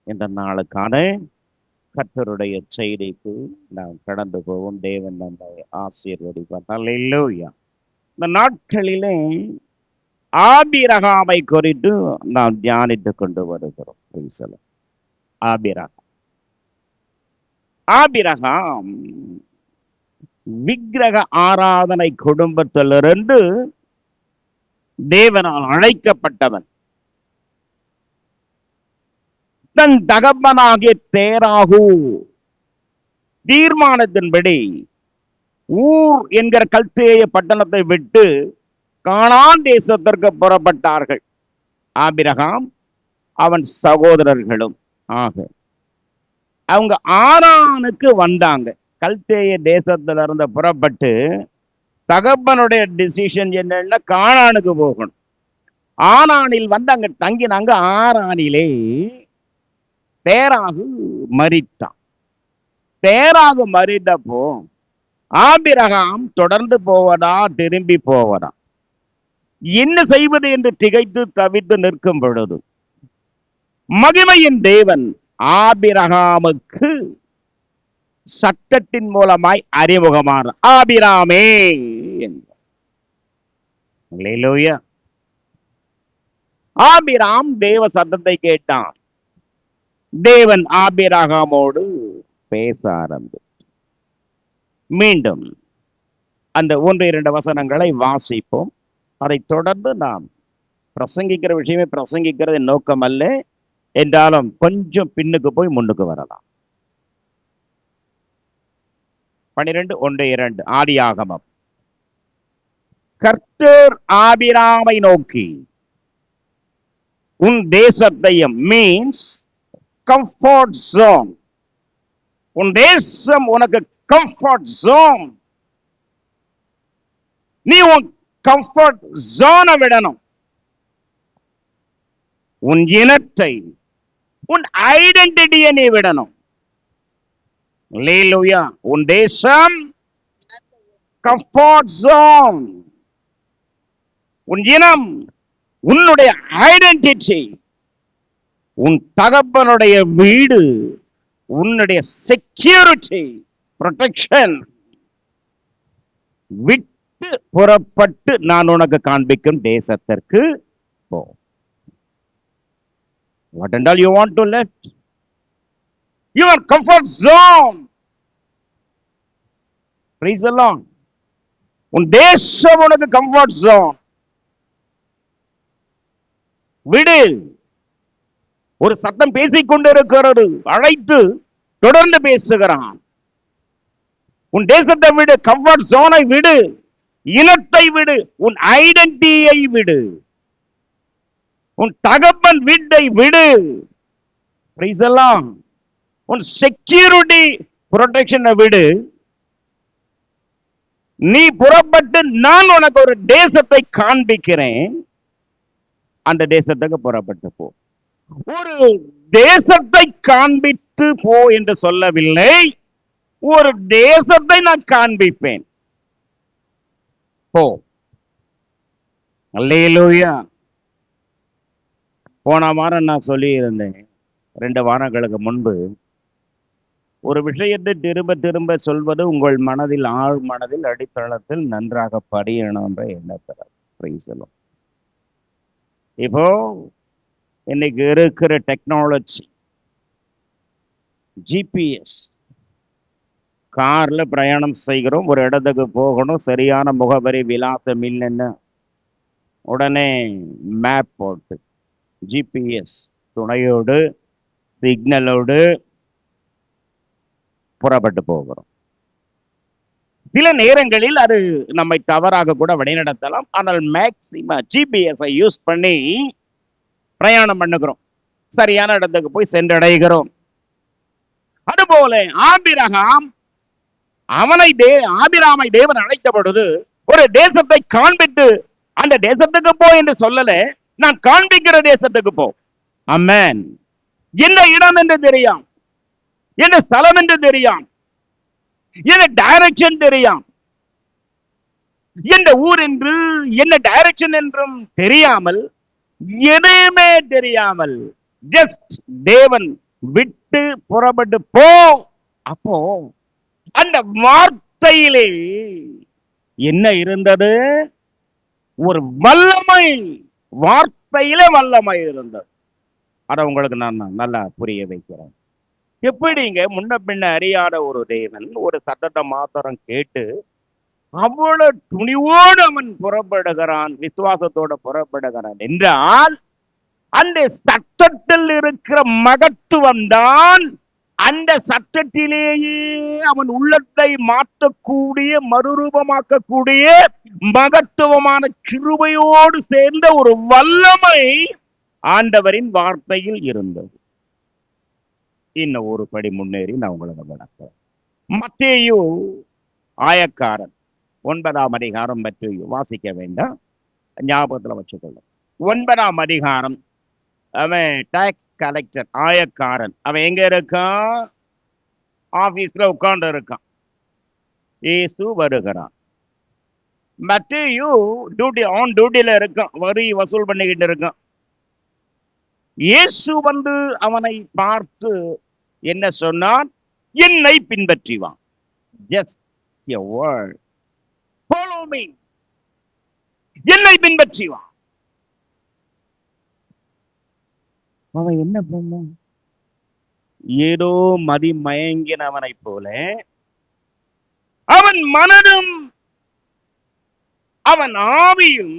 இந்த நாளுக்கான கர்த்தருடைய செய்திக்கு நாம் கடந்து போவோம். தேவன் நம்மை ஆசீர்வதிப்பார். அல்லேலூயா. இந்த நாட்களிலே ஆபிரகாமை குறித்து நாம் தியானித்துக் கொண்டு வருகிறோம். Praise the Lord. Abraham Abraham விக்கிரக ஆராதனை குடும்பத்திலிருந்து தேவனால் அழைக்கப்பட்டவன். தன் தகப்பனாகிய தேராகு தீர்மானத்தின்படி ஊர் என்கிற கல்தேய பட்டணத்தை விட்டு கானான் தேசத்திற்கு புறப்பட்டார்கள். ஆபிரகாம் அவன் சகோதரர்களும் ஆக அவங்க ஆரானுக்கு வந்தாங்க. கல்தேய தேசத்துல இருந்து புறப்பட்டு தகப்பனுடைய டிசிஷன் என்னன்னா கானானுக்கு போகணும். ஆரானில் வந்து அங்க தங்கினாங்க. ஆரானிலே தேராகு மரித்தான். தேராகு மரித்தப்போ ஆபிரகாம் தொடர்ந்து போவதா திரும்பி போவதா என்ன செய்வது என்று திகைத்து தவித்து நிற்கும் பொழுது மகிமையின் தேவன் ஆபிரகாமுக்கு சட்டத்தின் மூலமாய் அறிமுகமான ஆபிராமே என்றார். அல்லேலூயா. ஆபிராம் தேவ சத்தத்தை கேட்டான். தேவன் ஆபிரகாமோடு பேச ஆரம்பித்தார். மீண்டும் அந்த 1-2 வசனங்களை வாசிப்போம். அதை தொடர்ந்து நாம் பிரசங்கிக்கிற விஷயமே பிரசங்கிக்கிறது நோக்கம் அல்ல என்றாலும் கொஞ்சம் பின்னுக்கு போய் முன்னுக்கு வரலாம். 12:1-2 ஆதியாகமம். கர்த்தர் ஆபிராமை நோக்கி உன் தேசத்தையும் மீன்ஸ் கம்ஃபர்ட் ஜோன், உன் தேசம் உனக்கு கம்ஃபர்ட் ஜோன், நீ உன் கம்ஃபர்ட் ஜோனை விடணும். உன் இனத்தை உன் ஐடென்டிட்டியை நீ விடணும். அல்லேலூயா. உன் தேசம் கம்ஃபர்ட் ஜோன், உன் இனம் உன்னுடைய ஐடென்டிட்டி, உன் தகப்பனுடைய வீடு உன்னுடைய செக்யூரிட்டி ப்ரொடெக்ஷன் விட்டு புறப்பட்டு நான் உனக்கு காண்பிக்கும் தேசத்திற்கு போ. What and all you want to left? Your comfort zone. Praise the Lord. உன் தேசம் உனக்கு கம்ஃபர்ட் ஜோன். விடு. ஒரு சத்தம் பேசிக் கொண்டிருக்கிறது, அழைத்து தொடர்ந்து பேசுகிறான். உன் தேசத்தை விடு, கம்ஃபர்ட் ஜோனை விடு, இனத்தை விடு, உன் ஐடென்டிட்டியை விடு, உன் தகப்பன் வீட்டை விடு. Praise the Lord. உன் செக்யூரிட்டி ப்ரொடெக்ஷனை விடு. நீ புறப்பட்டு நான் உனக்கு ஒரு தேசத்தை காண்பிக்கிறேன், அந்த தேசத்துக்கு புறப்பட்டு போ. ஒரு தேசத்தை காண்பித்து போ என்று சொல்லவில்லை, ஒரு தேசத்தை நான் காண்பிப்பேன், போ. அல்லேலூயா. போன வாரம் நான் சொல்லி இருந்தேன், 2 வாரங்களுக்கு முன்பு, ஒரு விஷயத்தை திரும்ப திரும்ப சொல்வது உங்கள் மனதில் ஆழ் மனதில் அடித்தளத்தில் நன்றாக படியணும் என்ற எண்ணத்தில். Praise the Lord. இப்போ இன்னைக்கு இருக்கிற டெக்னாலஜி, ஜிபிஎஸ், கார்ல பிரயாணம் செய்கிறோம், ஒரு இடத்துக்கு போகணும், சரியான முகவரி விலாசம் இல்லைன்னு உடனே மேப் போட்டு ஜிபிஎஸ் துணையோடு சிக்னலோடு புறப்பட்டு போகிறோம். சில நேரங்களில் அது நம்மை தவறாக கூட வழிநடத்தலாம். ஆனால் மேக்சிமம் ஜிபிஎஸ்ஐ யூஸ் பண்ணி பிரயாணம் பண்ணுகிறோம், சரியான இடத்துக்கு போய் சென்றடைகிறோம். அதுபோல ஆபிரகாம் ஆபிராமை தேவன் அழைத்த பொழுது ஒரு தேசத்தை காண்பித்து அந்த தேசத்துக்கு போ என்று சொல்லல, நான் காண்பிக்கிற தேசத்துக்கு போ. ஆமென். என்ன இடம் என்று தெரியும், என்ன ஸ்தலம் என்று தெரியும், என்ன டைரக்ஷன் தெரியும், எந்த ஊர் என்று என்ன டைரக்ஷன் என்றும் தெரியாமல், எதுவுமே தெரியாமல், ஜஸ்ட் தேவன் விட்டு புறப்பட்டு போ. அப்போ அந்த வார்த்தையிலே என்ன இருந்தது? ஒரு வல்லமை. வார்த்தையில வல்லமை இருந்தது. அத உங்களுக்கு நான் நல்லா புரிய வைக்கிறேன். எப்படிங்க முன்ன பின்ன அறியாத ஒரு தேவன் ஒரு சத்தத்தை மாத்திரம் கேட்டு அவ்வளவு துணிவோடு அவன் புறப்படுகிறான், விசுவாசத்தோட புறப்படுகிறான் என்றால் அந்த சத்தத்தில் இருக்கிற மகத்துவம் தான் அந்த சத்தத்திலேயே அவன் உள்ளத்தை மாற்றக்கூடிய, மறுரூபமாக்கக்கூடிய மகத்துவமான கிருபையோடு சேர்ந்த ஒரு வல்லமை ஆண்டவரின் வார்த்தையில் இருந்தது. இன்னும் ஒரு படி முன்னேறி நான் உங்களுக்கு விளக்குறேன். மத்தேயு ஆயக்காரன் 9ஆம் அதிகாரம் பற்றி வாசிக்க வேண்டாம், ஞாபகத்துல வச்சுக்கொள்ள. 9ஆம் அதிகாரம். அவன் டாக்ஸ் கலெக்டர், ஆயக்காரன். அவன் எங்க இருக்கான்? ஆபீஸ்ல உட்கார்ந்து இருக்கான். இயேசு வருகிறான். மத்தேயு டியூட்டில இருக்கான், வரி வசூல் பண்ணிக்கிட்டு இருக்கான். இயேசு வந்து அவனை பார்த்து என்ன சொன்னான்? என்னை பின்பற்றி வா. Just a word. Follow me. என்னை பின்பற்றி வா. அவன் என்ன பண்ணான்? ஏதோ மதி மயங்கினவனை போல அவன் மனதும் அவன் ஆவியும்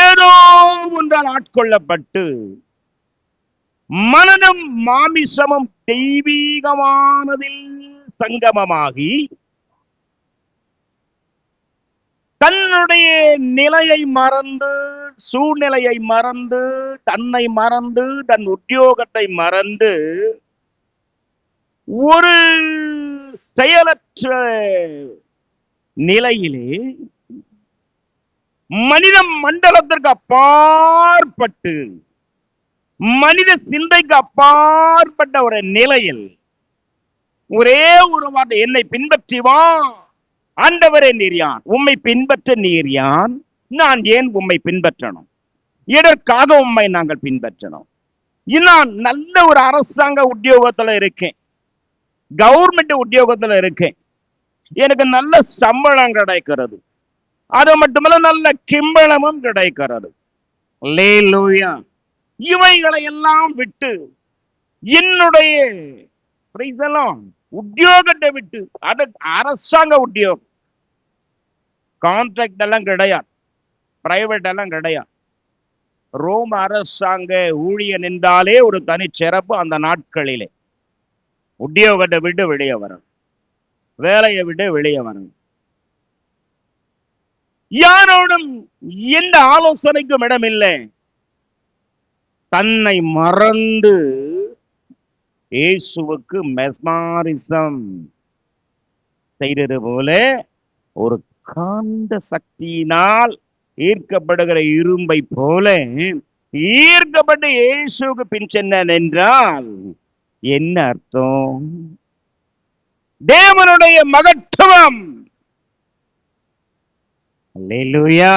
ஏதோ ஒன்றால் ஆட்கொள்ளப்பட்டு மனதும் மாமிசமும் தெய்வீகமானதில் சங்கமமாகி தன்னுடைய நிலையை மறந்து, சூழ்நிலையை மறந்து, தன்னை மறந்து, தன் உத்தியோகத்தை மறந்து ஒரு செயலற்ற நிலையிலே மனித மண்டலத்திற்கு அப்பாற்பட்டு, மனித சிந்தைக்கு அப்பாற்பட்ட ஒரு நிலையில் ஒரே ஒரு வார்த்தை, என்னை பின்பற்றி வா. ஆண்டவரே நீர் யான்? உம்மை பின்பற்ற நீர் யான்? நான் ஏன் உம்மை பின்பற்றணும்? எதற்காக உம்மை நாங்கள் பின்பற்றணும்? நான் நல்ல ஒரு அரசாங்க உத்தியோகத்துல இருக்கேன், கவர்மெண்ட் உத்தியோகத்துல இருக்கேன், எனக்கு நல்ல சம்பளம் கிடைக்கிறது, அது மட்டுமல்ல நல்ல கிம்பளமும் கிடைக்கிறது. அல்லேலூயா. இவைகளை எல்லாம் விட்டு என்னுடைய உத்தியோகத்தை விட்டு, அது அரசாங்க உத்தியோகம், கான்ட்ராக்ட் எல்லாம் கிடையாது, பிரைவேட் எல்லாம் கிடையாது. ரோம் அரசாங்க ஊழியன் என்றாலே ஒரு தனி சிறப்பு. அந்த நாட்களிலே உத்தியோகத்தை விட்டு வெளியே வரணும், வேலையை விட்டு வெளியே வரணும். யாரோடும் எந்த ஆலோசனைக்கும் இடமில்லை. தன்னை மறந்து இயேசுவுக்கு மெஸ்மாரிசம் செய்தது போல ஒரு காந்த சக்தியினால் ஈர்க்கப்படுகிற இரும்பை போல ஈர்க்கப்பட்டு இயேசுவுக்கு பின் சென்றான் என்றால் என்ன அர்த்தம்? தேவனுடைய மகத்துவம். அல்லேலூயா.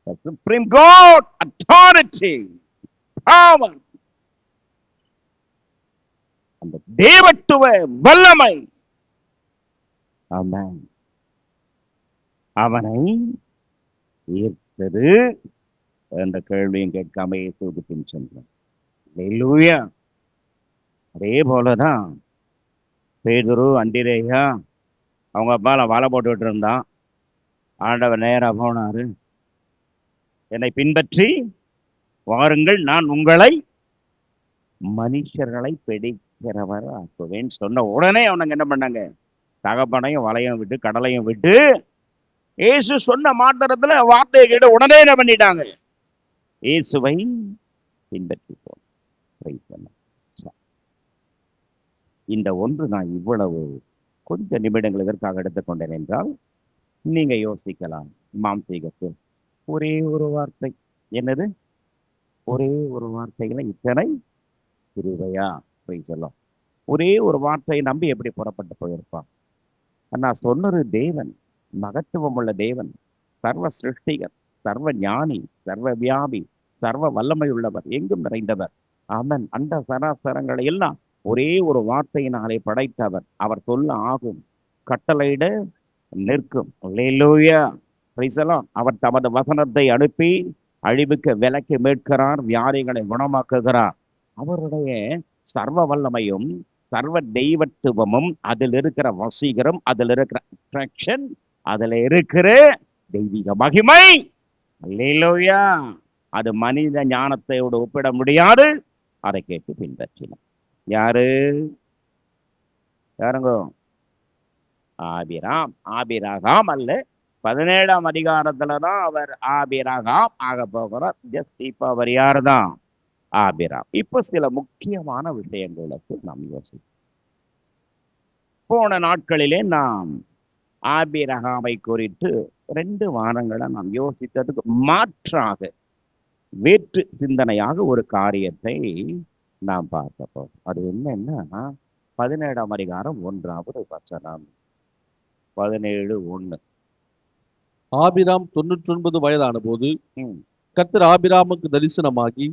The supreme God, authority, power. அந்த தேவத்துவ வல்லமை. ஆமென். அவனை ஈர்த்தது என்ற கேள்வியும் கேட்காம இயேசுவுக்கு பின் சென்றான். அல்லேலூயா. அதே போலதான் பேதுரு, அந்திரேயா அவங்க அப்பால வலை போட்டுட்டு இருந்தான். ஆண்டவர் நேரா போனாரு, என்னை பின்பற்றி வாருங்கள், நான் உங்களை மனுஷர்களை பிடிக்கிறவர் ஆக்குவேன் சொன்ன உடனே அவனுங்க என்ன பண்ணாங்க? தகப்பனையும் வலையும் விட்டு கடலையும் விட்டு இயேசு சொன்ன மாத்திரத்துல வார்த்தையை கேட்டு உடனே என்ன பண்ணிட்டாங்க? இயேசுவை பின்பற்றி போன. இந்த ஒன்று நான் இவ்வளவு கொஞ்ச நிமிடங்கள் எதற்காக எடுத்துக்கொண்டேன் என்றால், நீங்க யோசிக்கலாம், மாம்சீகத்தில் ஒரே ஒரு வார்த்தை, என்னது? ஒரே ஒரு வார்த்தையில இத்தனை கிருபையா? சொல்லும். ஒரே ஒரு வார்த்தையை நம்பி எப்படி புறப்பட்டு போயிருப்பான்? நான் சொன்னது தேவன், மகத்துவம் உள்ள தேவன், சர்வ சிருஷ்டிகர், சர்வ ஞானி, சர்வ வியாபி, சர்வ வல்லமை உள்ளவர், எங்கும் நிறைந்தவர். அவன் அந்த சராசரங்களை எல்லாம் ஒரே ஒரு வார்த்தையினாலே படைத்தவர். அவர் சொல்ல ஆகும், கட்டளையிட நிற்கும். அல்லேலூயா. Praise the Lord. அவர் தமது வசனத்தை அனுப்பி அழிவுக்கு விலக்கி மீட்கிறார், வியாதிகளை குணமாக்குகிறார். அவருடைய சர்வ வல்லமையும் சர்வ தெய்வத்துவமும், அதில் இருக்கிற வசீகரம், அதில் இருக்கிற அட்ராக்ஷன், அதில் இருக்கிற தெய்வீக மகிமை, அல்லேலூயா, அது மனித ஞானத்தையோடு ஒப்பிட முடியாது. அதை கேட்டு பின்பற்றினார். யாரு? யாருங்க? ஆபிராம். ஆபிரகாம் அல்ல, 17ஆம் அதிகாரத்துலதான் அவர் ஆபிரகாம் ஆக போகிறார். ஜஸ்ட் இப்ப அவர் யாருதான்? ஆபிராம். இப்ப சில முக்கியமான விஷயங்களுக்கு நாம் யோசிப்போம். போன நாட்களிலே நாம் ஆபிரகாமை குறித்து 2 வாரங்களை நாம் யோசித்ததுக்கு மாற்றாக வேற்று சிந்தனையாக ஒரு காரியத்தை நாம் பார்க்கப்போம். அது என்னன்னா 17ஆம் அதிகாரம் 1வது வசனம். 17:1. ஆபிராம் 99 வயதான போது கர்த்தர் ஆபிராமுக்கு தரிசனமாகி,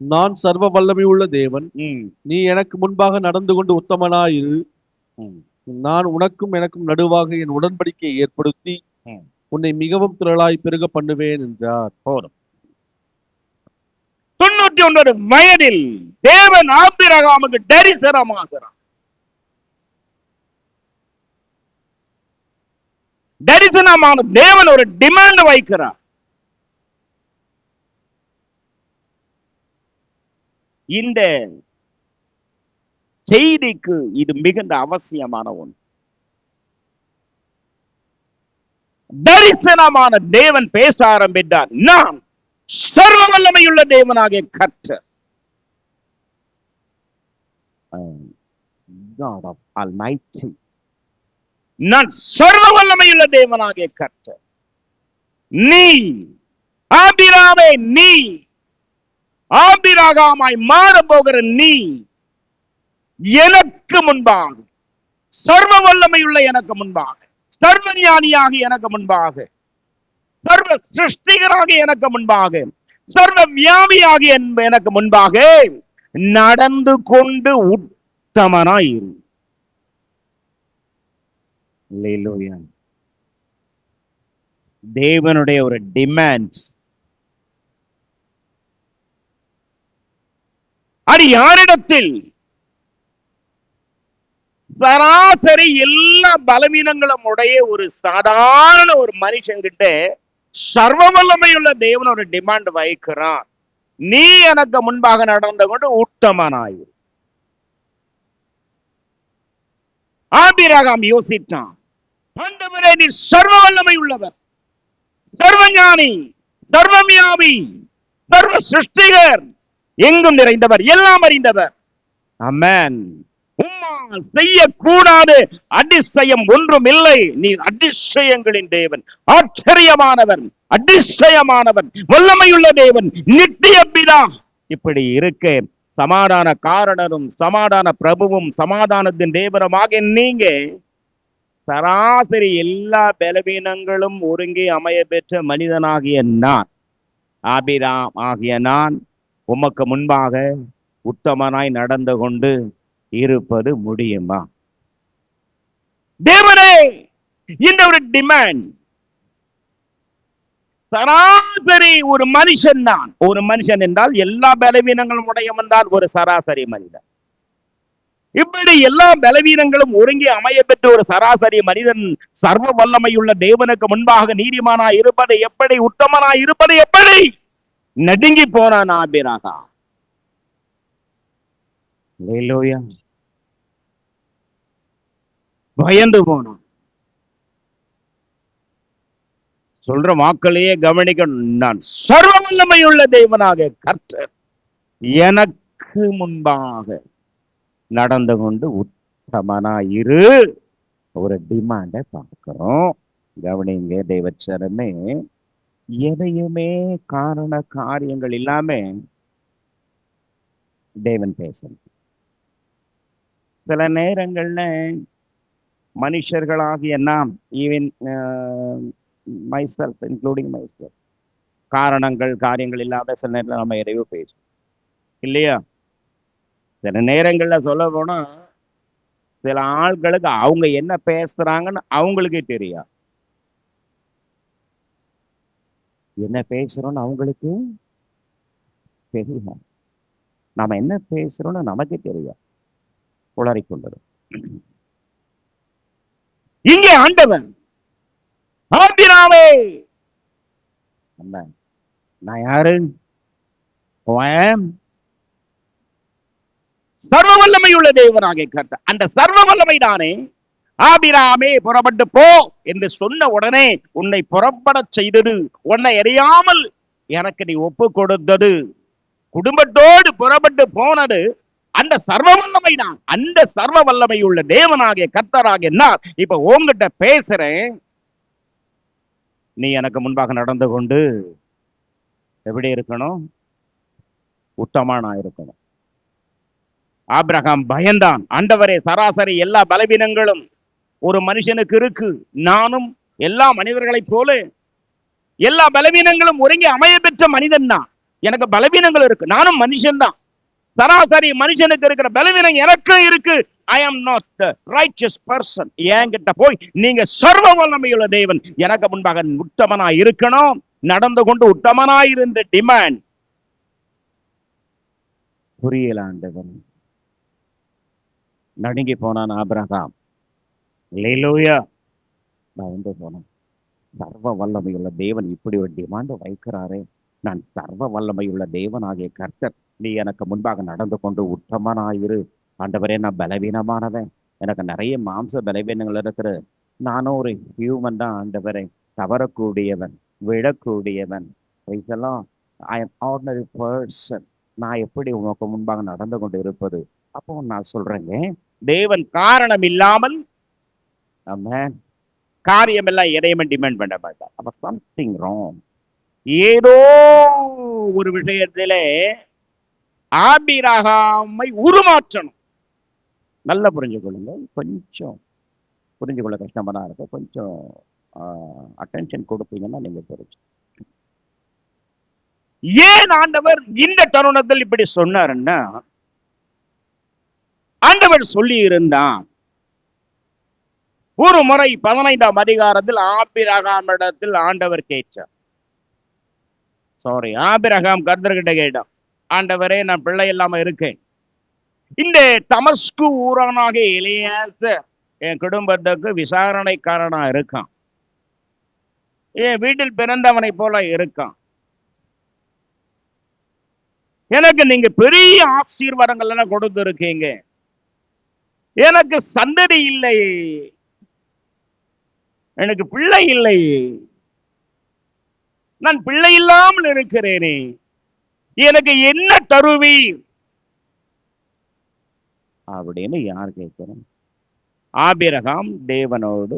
நான் சர்வ வல்லமை உள்ள தேவன், நீ எனக்கு முன்பாக நடந்து கொண்டு உத்தமனாயிரு, நான் உனக்கும் எனக்கும் நடுவாக என் உடன்படிக்கையை ஏற்படுத்தி உன்னை மிகவும் திரளாய் பெருக பண்ணுவேன் என்றார். போதும். 99 வயதில் தேவன் ஆபிரகாமுக்கு தரிசனமாகிறார். தரிசனமான தேவன் ஒரு டிமாண்ட் வைக்கிறார். இந்த செய்திக்கு இது மிகுந்த அவசியமான ஒன்று. தரிசனமான தேவன் பேச ஆரம்பித்தார். நான் சர்வ வல்லமையுள்ள தேவனாகிய கர்த்தர், God of Almighty, நான் சர்வ வல்லமையுள்ள தேவனாகிய கர்த்தர், நீ ஆபிராமே, நீ ஆபிரகாமாய் மாற போகிற நீ எனக்கு முன்பாக, சர்வ வல்லமையுள்ள எனக்கு முன்பாக, சர்வ ஞானியாகி எனக்கு முன்பாக, சர்வ சிருஷ்டிகராக எனக்கு முன்பாக, சர்வ வியாபியாகி எனக்கு முன்பாக நடந்து கொண்டு உத்தமனாயிரு. அல்லேலூயா. தேவனுடைய ஒரு டிமாண்ட். அது யாரிடத்தில்? சராசரி எல்லா பலவீனங்களும் உடைய ஒரு சாதாரண ஒரு மனுஷங்கிட்ட சர்வ வல்லமையுள்ள தேவன் ஒரு டிமாண்ட் வைக்கிறார். நீ எனக்கு முன்பாக நடந்து கொண்டு உத்தமனாயிரு. ஆபிரகாம் யோசித்தான், ஆண்டவரே, நீ சர்வ வல்லமை உள்ளவர், சர்வ ஞானி, சர்வ வியாபி, சர்வ சிருஷ்டிகர், எங்கும் நிறைந்தவர், எல்லாம் அறிந்தவர். ஆமென். உம்மால் செய்யக்கூடாத அதிசயம் ஒன்றும் இல்லை. நீர் அதிசயங்களின் தேவன், ஆச்சரியமானவர், அதிசயமானவர், வல்லமையுள்ள தேவன், நித்திய பிதா. இப்படி இருக்க சமாதான காரணரும் சமாதான பிரபுவும் சமாதானத்தின் தேவனமாக நீங்க சராசரி எல்லா பலவீனங்களும் ஒருங்கே அமைய பெற்ற மனிதனாகிய நான், ஆபிராம் ஆகிய நான், உமக்கு முன்பாக உத்தமனாய் நடந்து கொண்டு இருப்பது முடியுமா? தேவனே, இந்த ஒரு டிமாண்ட். சராசரி ஒரு மனுஷன் நான். ஒரு மனுஷன் என்றால் எல்லா பலவீனங்களும் உடையவன் தான் ஒரு சராசரி மனிதன். இப்படி எல்லா பலவீனங்களும் ஒருங்கே அமைய பெற்ற ஒரு சராசரி மனிதன் சர்வ வல்லமையுள்ள தேவனுக்கு முன்பாக நீதிமானாய் இருப்பது எப்படி, உத்தமனாய் இருப்பது எப்படி? நடுங்கி போனான் ஆபிரகாம். அல்லேலூயா. பயந்து போனான். சொல்ற வாக்களையே கவனிக்கணும். நான் சர்வ வல்லமையுள்ள தேவனாக கர்த்தர் எனக்கு முன்பாக நடந்து கொண்டு உத்தமனாயிரு. ஒரு டிமாண்டை பார்க்கிறோம். கவனிங்க தேவச்சரமே, எதையுமே காரண காரியங்கள் இல்லாம தேவன் பேசணும். சில நேரங்கள்ல மனுஷர்களாகிய நாம், ஈவன் myself, including myself, காரணங்கள் காரியங்கள் இல்லாத சில நேரத்தில் நம்ம எதையோ பேசும் இல்லையா? சில நேரங்கள்ல சொல்ல போனா சில ஆட்களுக்கு அவங்க என்ன பேசுறாங்கன்னு அவங்களுக்கே தெரியாது. என்ன பேசுறோம்னு அவங்களுக்கு தெரியும். நாம என்ன பேசுறோம்னு நமக்கு தெரியும். உளறிக் கொண்டது. இங்கே ஆண்டவன் ஆபிராமே, நான் யாரு? சர்வ வல்லமை உள்ள தேவனாகிய கர்த்தர். அந்த சர்வ வல்லமை தானே ஆபிராமே புறப்பட்டு போ என்று சொன்ன உடனே உன்னை புறப்பட செய்தது, உன்னை அறியாமல் எனக்கு நீ ஒப்பு கொடுத்தது, குடும்பத்தோடு புறப்பட்டு போனது அந்த சர்வ வல்லமை தான். அந்த சர்வ வல்லமை உள்ள தேவனாகிய கர்த்தராகிய நான் இப்ப உன்கிட்ட பேசுறேன். நீ எனக்கு முன்பாக நடந்து கொண்டு எப்படி இருக்கணும்? உத்தமனா இருக்கணும். ஆபிரகாம் பயந்தான். ஆண்டவரே, சராசரி எல்லா பலவீனங்களும் ஒரு மனுஷனுக்கு இருக்கு. நானும் எல்லா மனிதர்களைப் போல எல்லா பலவீனங்களும் ஒருங்கி அமைய பெற்ற மனிதன் தான். எனக்கு பலவீனங்கள் இருக்கு. நானும் மனுஷன் தான். சராசரி மனுஷனுக்கு இருக்கிற பலவீனம் எனக்கு இருக்கு. I am not the righteous person. என்கிட்ட போய் நீங்க சர்வ வல்லமையுள்ள தேவன், எனக்கு முன்பாக உத்தமனா இருக்கணும், நடந்து கொண்டு உத்தமனா இருந்த டிமாண்ட் புரியல. ஆண்டவன் நடுங்கி போனான் ஆபிரகாம். அல்லேலூயா. நான் வந்து போனேன். சர்வ வல்லமையுள்ள தேவன் இப்படி ஒரு டிமாண்ட் வைக்கிறாரே, நான் சர்வ வல்லமையுள்ள தேவன் ஆகிய கர்த்தர், நீ எனக்கு முன்பாக நடந்து கொண்டு உத்தமனாயிரு. ஆண்டவரே, நான் பலவீனமானவன், எனக்கு நிறைய மாம்ச பலவீனங்கள் இருக்கிற, நானும் ஒரு ஹியூமன் தான். ஆண்டவரே, தவறக்கூடியவன், விழக்கூடியவன். இதெல்லாம் ஐ எம் ஆர்டினரி பர்சன். நான் எப்படி உனக்கு முன்பாக நடந்து கொண்டு இருப்பது? அப்போ நான் சொல்றேங்க, தேவன் காரணம் இல்லாமல் காரியம் எல்லாம் எதையுமே டிமாண்ட் பண்ண மாட்டார். அப்ப சம்திங் ராங். ஏதோ ஒரு விஷயத்திலே ஆபிரகாமை உருமாற்றணும். நல்லா புரிஞ்சுக்கொள்ளுங்க. கொஞ்சம் புரிஞ்சுக்கொள்ள கஷ்டமா தான் இருக்கு. கொஞ்சம் அட்டென்ஷன் கொடுப்பீங்கன்னா நீங்க புரிஞ்சு. ஏன் ஆண்டவர் இந்த தருணத்தில் இப்படி சொன்னாருன்னா, ஆண்டவர் சொல்லி இருந்தான். ஒரு முறை 15ஆம் அதிகாரத்தில் ஆபிரகாமிடத்தில் ஆண்டவர் கேட்டார். ஆபிரகாம் கர்த்தர்கிட்ட கேட்டான், ஆண்டவரே, நான் பிள்ளை இல்லாம இருக்கேன். இந்த தமஸ்கு ஊரானாக எலியாசர் என் குடும்பத்துக்கு விசாரணைக்காரனா இருக்கான். என் வீட்டில் பிறந்தவனை போல இருக்கான். எனக்கு நீங்க பெரிய ஆசீர்வாதங்கள் எல்லாம் கொடுத்திருக்கீங்க. எனக்கு சந்ததி இல்லை, எனக்கு பிள்ளை இல்லை, நான் பிள்ளை இல்லாமல் இருக்கிறேனே, எனக்கு என்ன தருவீர் அப்படின்னு யார் கேட்கிறோம்? ஆபிரகாம் தேவனோடு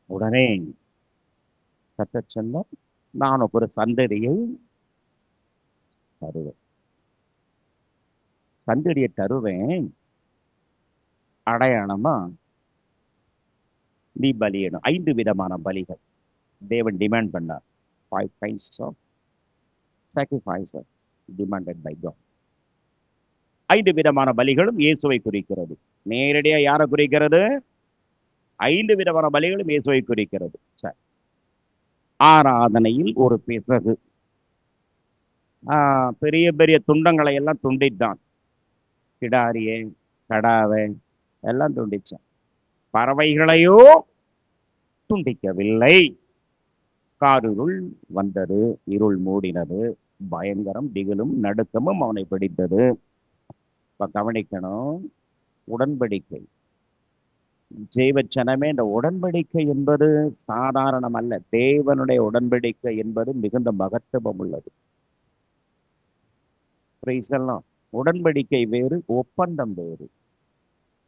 உடனே கர்த்தர் சொன்னார், நான் ஒரு சந்ததியை தருவேன். சந்ததியை தருவேன். அடையாளமா நீ பலியிடும். 5 விதமான பலிகள் தேவன் டிமாண்ட் பண்ணார். 5 kinds of sacrifices demanded by God. 5 விதமான பலிகளும் இயேசுவை குறிக்கிறது. நேரடியா யாரை குறிக்கிறது? 5 விதமான பலிகளும் இயேசுவை குறிக்கிறது. சரி, ஆராதனையில் ஒரு பிசகு. பெரிய பெரிய துண்டங்களை எல்லாம் துண்டித்தான். கிடாரியை, கடாவை எல்லாம் துண்டிச்சான். பறவைகளையோ துண்டிக்கவில்லை. காரிருள் வந்தது, இருள் மூடினது, பயங்கரம், திகிலும் நடுக்கமும் அவனை பிடித்தது. இப்ப கவனிக்கணும், உடன்படிக்கை ஜெயவச்சனமே. இந்த உடன்படிக்கை என்பது சாதாரணம் அல்ல. தேவனுடைய உடன்படிக்கை என்பது மிகுந்த மகத்துவம் உள்ளது. உடன்படிக்கை வேறு, ஒப்பந்தம் வேறு.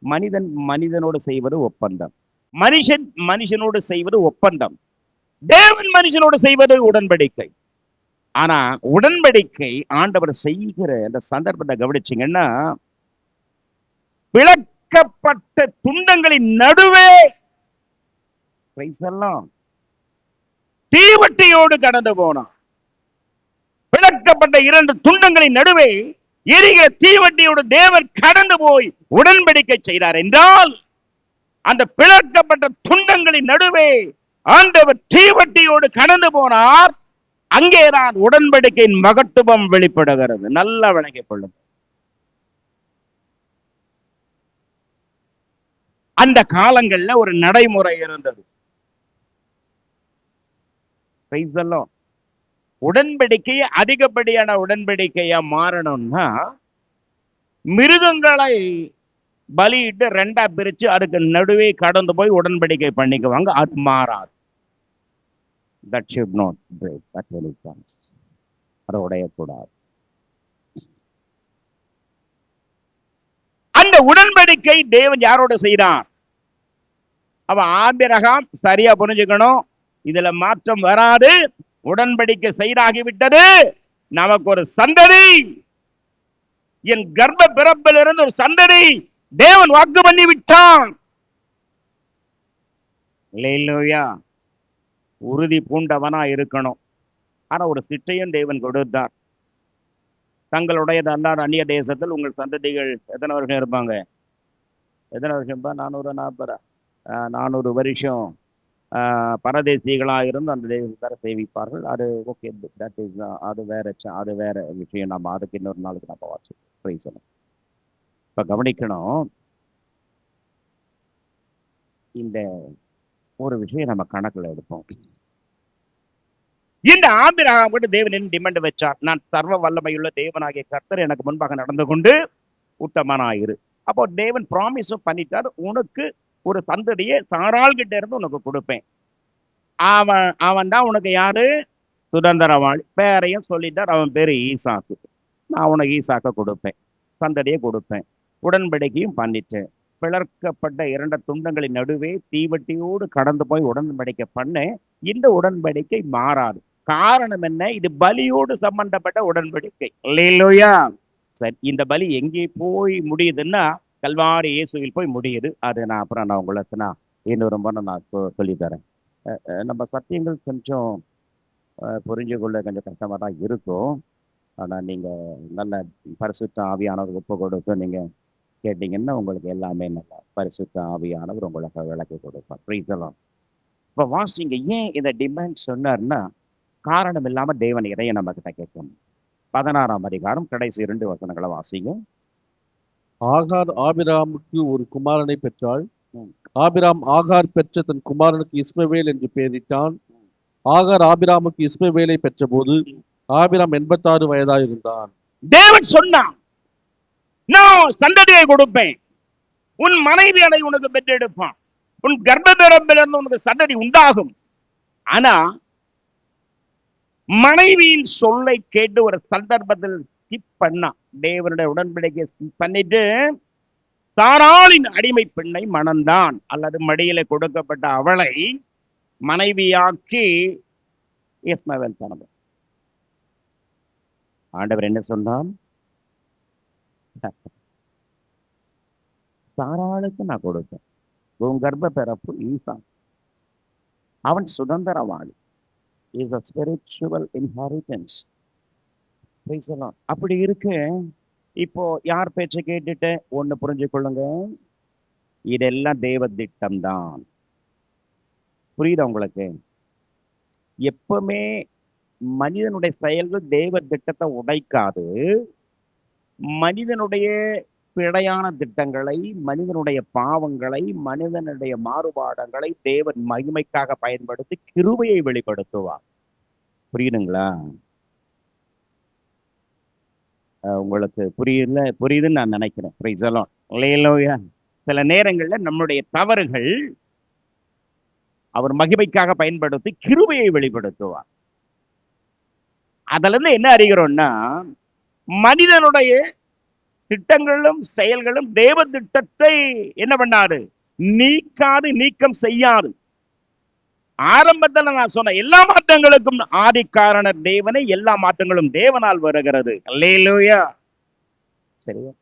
மனிதன் மனிதனோடு செய்வது ஒப்பந்தம், மனுஷன் மனுஷனோடு செய்வது ஒப்பந்தம், தேவன் மனுஷனோடு செய்வது உடன்படிக்கை. ஆனா உடன்படிக்கை ஆண்டவர் செய்கிற அந்த சந்தர்ப்பத்தை கவனிச்சீங்கன்னா, விளக்கப்பட்ட துண்டங்களின் நடுவே தீவட்டியோடு கடந்து போனான். பிளக்கப்பட்ட இரண்டு துண்டங்களின் நடுவே எரிகிற தீவட்டியோடு தேவன் கடந்து போய் உடன்படிக்கை செய்தார் என்றால், அந்த பிளக்கப்பட்ட துண்டங்களின் நடுவே ஆண்டவர் தீவட்டியோடு கடந்து போனார். அங்கேதான் உடன்படிக்கையின் மகத்துவம் வெளிப்படுகிறது. நல்லா விளங்கிக் கொள்ளும். அந்த காலங்கள்ல ஒரு நடைமுறை இருந்தது. உடன்படிக்கையை அதிகப்படியான உடன்படிக்கையா மாறணும்னா, மிருகங்களை பலியிட்டு ரெண்டா பிரிச்சு அதுக்கு நடுவே கடந்து போய் உடன்படிக்கை பண்ணிக்குவாங்க. அது மாறாது. That should not break. That will comes. அது உடையக்கூடாது. அந்த உடன்படிக்கை தேவன் யாரோட செய்தார்? அவ ஆபிரகாம் சரியா புரிஞ்சுக்கணும். இதுல மாற்றம் வராது. உடன்படிக்கை செய்தாகிவிட்டது. நமக்கு ஒரு சந்ததி, என் கர்ப்ப பிறப்பில் இருந்து ஒரு சந்ததி தேவன் வாக்கு பண்ணி விட்டான். இல்லையா? உறுதி பூண்டவனா இருக்கணும். ஆனா ஒரு சிட்டையும் தேவன் கொடுத்தார். தங்களுடைய அந்நிய தேசத்தில் உங்கள் சந்ததிகள் எத்தனை வருஷம் இருப்பாங்க? எத்தனை வருஷம்? 440 வருஷம் பரதேசிகளாக இருந்து அந்த தேசத்தை சேவிப்பார்கள். அது ஓகே, தட் இஸ் அது வேற விஷயம். நம்ம அதுக்கு இன்னொரு நாளுக்கு நம்ம வாசிக்கணும். இப்ப கவனிக்கணும், இந்த ஒரு விஷயம் நம்ம கணக்குல எடுப்போம். இந்த ஆபிரகாம் கூட தேவன் என்ன டிமாண்ட் வச்சார்? நான் சர்வ வல்லமையுள்ள தேவனாகிய கர்த்தர் எனக்கு முன்பாக நடந்து கொண்டு உத்தமனாயிரு. அப்போ தேவன் ப்ராமிஸும் பண்ணிட்டார், உனக்கு ஒரு சந்ததியை சாராள் கிட்ட இருந்து உனக்கு கொடுப்பேன். அவன் தான் உனக்கு யாரு? சுதந்திரவாளி. பேரையும் சொல்லிட்டார். அவன் பேரு ஈசாக்கு. நான் உனக்கு ஈசாக்க கொடுப்பேன், சந்ததியை கொடுப்பேன். உடன்படிக்கையும் பண்ணிட்டேன். பிளர்க்கப்பட்ட இரண்டு துண்டங்களின் நடுவே தீவட்டியோடு கடந்து போய் உடன்படிக்கை பண்ண. இந்த உடன்படிக்கை மாறாது. காரணம் என்ன? இது பலியோடு சம்பந்தப்பட்ட உடன்படிக்கை. அல்லேலூயா. சரி, இந்த பலி எங்கே போய் முடியுதுன்னா கல்வாரி இயேசுவில் போய் முடியுது. அது நான் உங்களுக்கு இன்னொரு முறை நான் சொல்லித்தரேன். நம்ம சத்தியங்கள் கொஞ்சம் புரிஞ்சு கொள்ள கொஞ்சம் கஷ்டமா தான் இருக்கும். ஆனா நீங்க நல்ல பரிசுத்த ஆவியானவர் ஒப்பு கொடுத்து நீங்க கேட்டீங்கன்னா உங்களுக்கு எல்லாமே நல்லா பரிசுத்த ஆவியானவர் உங்களுக்கு விளக்கி கொடுப்பார். புரியுதலாம்? இப்ப வாசிங்க. ஏன் இந்த டிமாண்ட் சொன்னார்னா, காரணம் இல்லாம தேவன் இதைய நம்ம கிட்ட கேட்கணும். 16ஆம் அதிகாரம் கடைசி 2 வசனங்களை வாசிங்க. ஆகார் ஆபிராமுக்கு ஒரு குமாரனை பெற்றாள். ஆபிராம் ஆகார் பெற்ற தன் குமாரனுக்கு இஸ்மவேல் என்று பெயரிட்டான். ஆகார் ஆபிராமுக்கு இஸ்மவேலை பெற்ற போது ஆபிராம் 86 வயதாக இருந்தான். தேவன் சொன்னான், நான் சந்ததியை கொடுப்பேன், உன் மனைவி அதை உனக்கு பெற்றெடுப்பான், உன் கர்ப்பபிறப்பிலிருந்து உனக்கு சந்ததி உண்டாகும். ஆனா மனைவியின் சொல்லை கேட்டு ஒரு சந்தர்ப்பத்தில் ஸ்கிப் பண்ணா. தேவனுடைய உடன்படிக்கை பண்ணிட்டு சாராளின் அடிமை பெண்ணை மணந்தான், அல்லது மடியில கொடுக்கப்பட்ட அவளை மனைவியாக்கி இஸ்மவேல் தனது. ஆண்டவர் என்ன சொன்னான்? சாராளுக்கு நான் கொடுத்தேன், உன் கர்ப்ப பிறப்பு ஈசான், அவன் சுதந்திரவாளி. is a spiritual inheritance. அப்படி இருக்கு. இப்போ யார் பேச்சை கேட்டுட்டு ஒண்ணு புரிஞ்சு கொள்ளுங்க, இதெல்லாம் தேவ திட்டம் தான். புரியுதா உங்களுக்கு? எப்பவுமே மனிதனுடைய செயல்கள் தேவ திட்டத்தை உடைக்காது. மனிதனுடைய பிழையான திட்டங்களை, மனிதனுடைய பாவங்களை, மனிதனுடைய மாறுபாடுகளை தேவன் மகிமைக்காக பயன்படுத்தி கிருபையை வெளிப்படுத்துவார். புரியுதுங்களா? உங்களுக்கு புரியுதுன்னு நான் நினைக்கிறேன். சில நேரங்கள்ல நம்முடைய தவறுகள் அவர் மகிமைக்காக பயன்படுத்தி கிருபையை வெளிப்படுத்துவார். அதுல இருந்து என்ன அறிகிறோம்னா, மனிதனுடைய திட்டங்களும் செயல்களும் தேவ திட்டத்தை என்ன பண்ணாரு? நீக்காது, நீக்கம் செய்யாது. ஆரம்பத்தில் நான் சொன்ன எல்லா மாற்றங்களுக்கும் ஆதி காரணர் தேவனை, எல்லா மாற்றங்களும் தேவனால் வருகிறது. அல்லேலூயா. சரியா?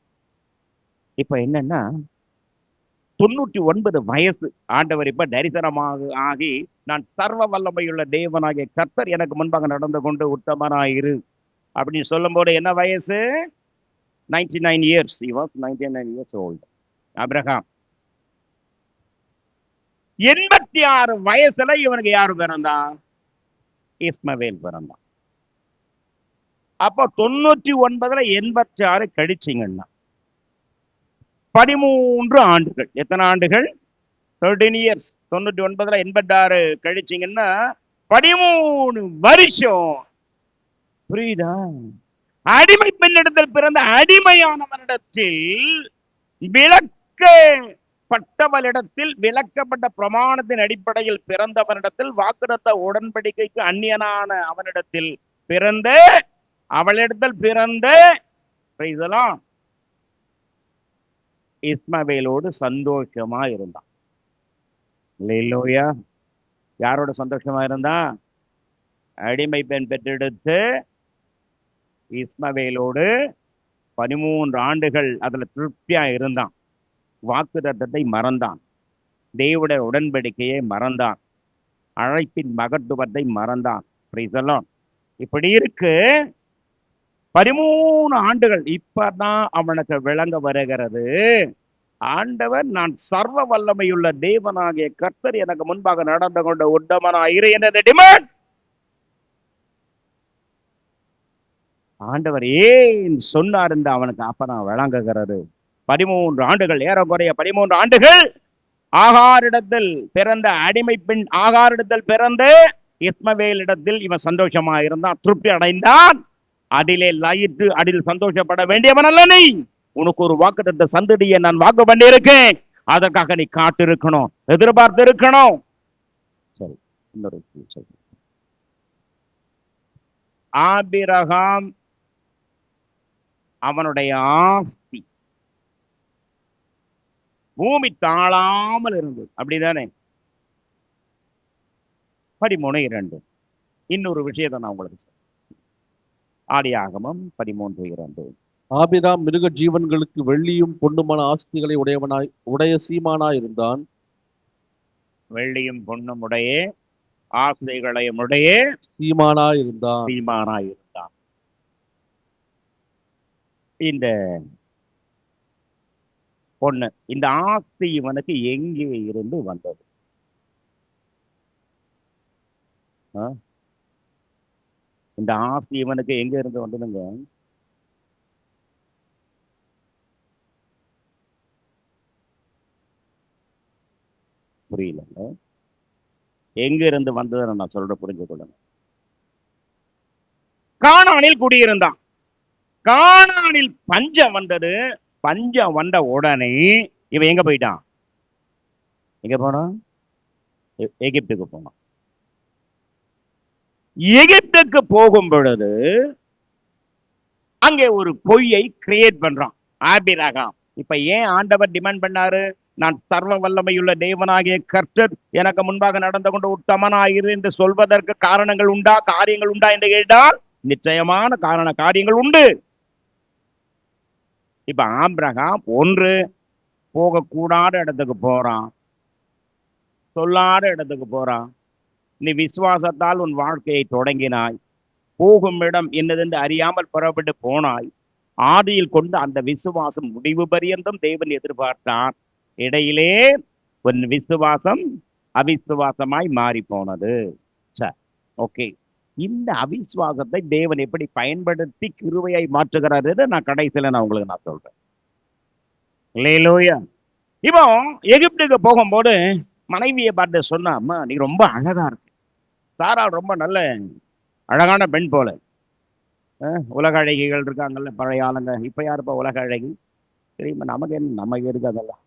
இப்ப என்னன்னா, 99 வயசு ஆண்டவர் இப்ப தரிசனமாக ஆகி, நான் சர்வ வல்லமையுள்ள தேவனாகிய கர்த்தர் எனக்கு முன்பாக நடந்து கொண்டு உத்தமனாயிரு, அப்படின்னு சொல்லும் போது என்ன வயசு? 99 years. He was 99 years old. Abraham 86 வயசுல இவனுக்கு யாரு பிறந்தான்? இஸ்மவேல் பிறந்தான். அப்போ 99ல 86 கழிச்சிங்கன்னா 13 ஆண்டுகள். எத்தனை ஆண்டுகள்? 13 years. 99ல 86 கழிச்சிங்கன்னா 13 வருஷம். புரியுதா? அடிமை பெண்ணிடத்தில் பிறந்த அடிமையானவனிடத்தில் விளக்கப்பட்டவளிடத்தில், விளக்கப்பட்ட பிரமாணத்தின் அடிப்படையில் பிறந்தவனிடத்தில், வாக்குத்தத்த உடன்படிக்கைக்கு அந்நியனான அவனிடத்தில் பிறந்த, அவளிடத்தில் பிறந்த இஸ்மவேலோடு சந்தோஷமா இருந்தான். இல்லையா? யாரோட சந்தோஷமா இருந்தான்? அடிமை பெண் பெற்றெடுத்து இஸ்மவேலோடு 13 ஆண்டுகள் அதுல திருப்தியா இருந்தான். வாக்குத்தத்தத்தை மறந்தான், தேவனுடைய உடன்படிக்கையை மறந்தான், அழைப்பின் மகத்துவத்தை மறந்தான். இப்படி இருக்கு. 13 ஆண்டுகள் இப்பதான் அவனுக்கு விளங்க வருகிறது. ஆண்டவர், நான் சர்வ வல்லமையுள்ள தேவனாகிய கர்த்தர் எனக்கு முன்பாக நடந்து கொண்ட உத்தமனாயிரு என்னது டிமாண்ட். ஆண்டவர் ஏன் சொன்னார் என்று அவனுக்கு அப்பதான் விளங்குகிறது. 13 ஆண்டுகள், ஏறக்குறைய 13 ஆண்டுகள் ஆகாரிடத்தில் பிறந்த அடிமை பெண் ஆகாரிடத்தில் பிறந்த இஸ்மவேலிடத்தில் இவன் சந்தோஷமா இருந்தான், திருப்தி அடைந்தான். அதிலே லயித்து அதில் சந்தோஷப்பட வேண்டியவன் அல்ல நீ. உனக்கு ஒரு வாக்குத்தத்த சந்ததியை நான் வாக்கு பண்ணியிருக்கேன். அதற்காக நீ காத்து இருக்கணும், எதிர்பார்த்து இருக்கணும். சரி, இன்னொரு ஆபிரகாம் அவனுடைய ஆஸ்தி பூமி தாழாமல் இருந்தது, அப்படிதானே? 13:2. இன்னொரு விஷயத்தை நான் உங்களுக்கு சொல்றேன். ஆதியாகமம் 13:2. ஆபிராம் மிருக ஜீவன்களுக்கு வெள்ளியும் பொன்னுமான ஆஸ்திகளை உடைய சீமானாய் இருந்தான். வெள்ளியும் பொன்னும் உடைய ஆஸ்திகளையும் உடைய சீமானாய் இருந்தான். இந்த பொண்ணு, இந்த ஆஸ்தி இவனுக்கு எங்கே இருந்து வந்தது? இந்த ஆஸ்தி இவனுக்கு எங்க இருந்து வந்ததுங்க? புரியல. எங்க இருந்து வந்ததுன்னு நான் சொல்ற, புரிஞ்சு கொள்ளுங்க. கானானில் குடியிருந்தான். கானானில் பஞ்சம் வந்தது. பஞ்சம் வந்த உடனே இவன் எங்க போயிட்டான்? எங்க போனான்? எகிப்துக்கு போனான். எகிப்துக்கு போகும் பொழுது அங்கே ஒரு பொய்யை கிரியேட் பண்றான் ஆபிரகாம். இப்ப ஏன் ஆண்டவர் டிமாண்ட் பண்ணாரு? நான் சர்வ வல்லமையுள்ள தேவனாகிய கர்த்தர் எனக்கு முன்பாக நடந்து கொண்டு உத்தமனாயிரு என்று சொல்வதற்கு காரணங்கள் உண்டா, காரியங்கள் உண்டா என்று கேட்டால் நிச்சயமான காரியங்கள் உண்டு. இப்ப ஆபிரகாம் ஒன்று, போகக்கூடாத இடத்துக்கு போறான், சொல்லாத இடத்துக்கு போறான். நீ விசுவாசத்தால் உன் வாழ்க்கையை தொடங்கினாய், போகும் இடம் என்னதென்று அறியாமல் புறப்பட்டு போனாய். ஆதியில் கொண்டு அந்த விசுவாசம் முடிவு பரியந்தம் தேவன் எதிர்பார்த்தான். இடையிலே உன் விசுவாசம் அவிசுவாசமாய் மாறி போனது. ஓகே, இந்த அவிசுவாசத்தை தேவன் எப்படி பயன்படுத்தி கிருபையை மாற்றுகிறார் நான் கடைசியில உங்களுக்கு சொல்றேன். இல்லையா? இப்போ எகிப்துக்கு போகும்போது மனைவியை பார்த்து சொன்னா, அம்மா நீ ரொம்ப அழகா இருக்கு. சாராள் ரொம்ப நல்ல அழகான பெண் போல. உலக அழகிகள் இருக்காங்கல்ல, பழைய ஆளுங்க. இப்ப யாருப்பா உலக அழகி? தெரியுமா? நமக்கு என்ன, நமக்கு இருக்கு அதெல்லாம்.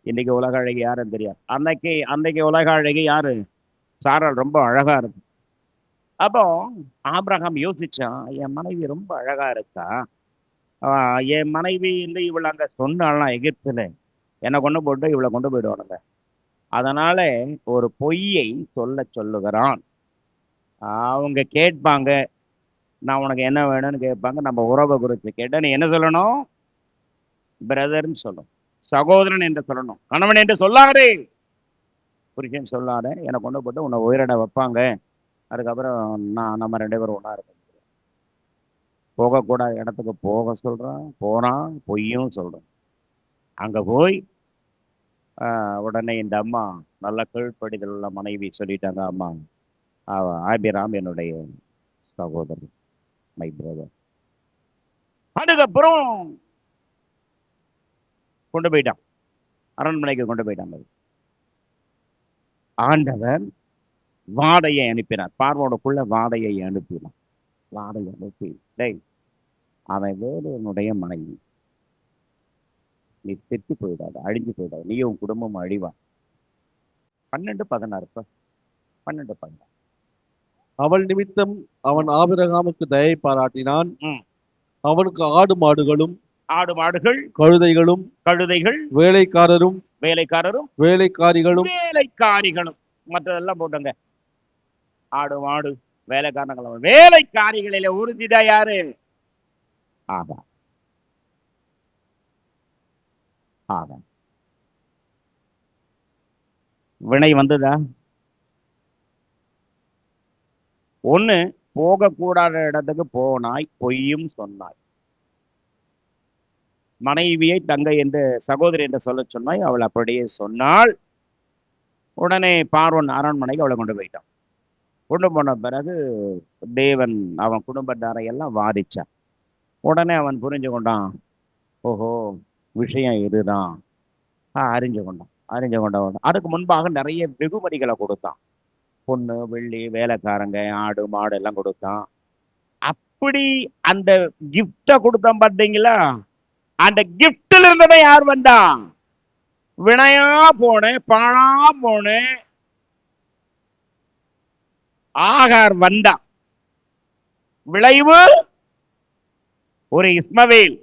இன்னைக்கு உலக அழகி யாருன்னு தெரியாது. அன்னைக்கு உலக அழகி யாரு? சாராள் ரொம்ப அழகா இருக்கு. அப்போ ஆபிரகாம் யோசிச்சான், என் மனைவி ரொம்ப அழகா இருக்கா, என் மனைவி இவளை அங்க சொன்னாலாம் எகிப்துல என்னை கொண்டு போட்டு இவளை கொண்டு போயிடுவானுங்க. அதனால ஒரு பொய்யை சொல்லுகிறான். அவங்க கேட்பாங்க, நான் உனக்கு என்ன வேணும்னு கேட்பாங்க. நம்ம உறவை குறித்து கேட்ட நீ என்ன சொல்லணும்? பிரதர்ன்னு சொல்லணும், சகோதரன் என்று சொல்லணும், கணவன் என்று சொல்லாதே, புருஷன் சொல்லாத. என்னை கொண்டு போட்டு உன்னை உயிரிட வைப்பாங்க. அதுக்கப்புறம் நம்ம 2 பேரும் ஒன்றா இருக்க. போகக்கூடாத இடத்துக்கு போக சொல்றான், போறான், பொய்யும் சொல்றான். அங்க போய் உடனே இந்த அம்மா நல்ல கீழ்ப்படிதல் உள்ள மனைவி சொல்லிட்டாங்க, அம்மா ஆபிராம் என்னுடைய சகோதரர், மை பிரதர். அதுக்கப்புறம் கொண்டு போயிட்டான், அரண்மனைக்கு கொண்டு போயிட்டாங்க. ஆண்டவர் வாடையை அனுப்பினார், பார்வோனுக்குள்ள வாடையை அனுப்பினார். வாடையை அனுப்பி, டேய் அவன் வேலையனுடைய மனைவி, நீ செத்து போயிடாத, அழிஞ்சு போயிடாத, நீ உன் குடும்பம் அழிவா. 12:16 12:16. அவள் நிமித்தம் அவன் ஆபிரகாமுக்கு தயை பாராட்டினான். அவனுக்கு ஆடு மாடுகளும் கழுதைகளும் வேலைக்காரரும் வேலைக்காரிகளும் மற்றதெல்லாம் போட்டங்க. ஆடு மாடு வேலைக்காரங்கள், வேலைக்காரிகளில உறுதிதா யாரு? ஆதா. வினை வந்ததா? ஒண்ணு, போகக்கூடாத இடத்துக்கு போனாய், பொய்யும் சொன்னாய். மனைவியை தங்கை என்று, சகோதரி என்று சொல்ல சொன்னாய், அவள் அப்படியே சொன்னாள். உடனே பார்வோன் அரண்மனைக்கு அவளை கொண்டு போயிட்டான். கொண்டு போன பிறகு தேவன் அவன் குடும்பத்தாரை எல்லாம் வாதிச்சான். உடனே அவன் புரிஞ்சு கொண்டான், ஓஹோ விஷயம் இதுதான். அறிஞ்சு கொண்டான். அதுக்கு முன்பாக நிறைய வெகுமதிகளை கொடுத்தான். பொண்ணு, வெள்ளி, வேலைக்காரங்க, ஆடு மாடு எல்லாம் கொடுத்தான். அப்படி அந்த கிஃப்ட கொடுத்தான் பார்த்தீங்களா? அந்த கிஃப்ட்ல இருந்ததை யார் வந்தான்? வினையா போன, பாழா போன ஆகார் வந்தான். விளைவு ஒரு இஸ்மவேல்.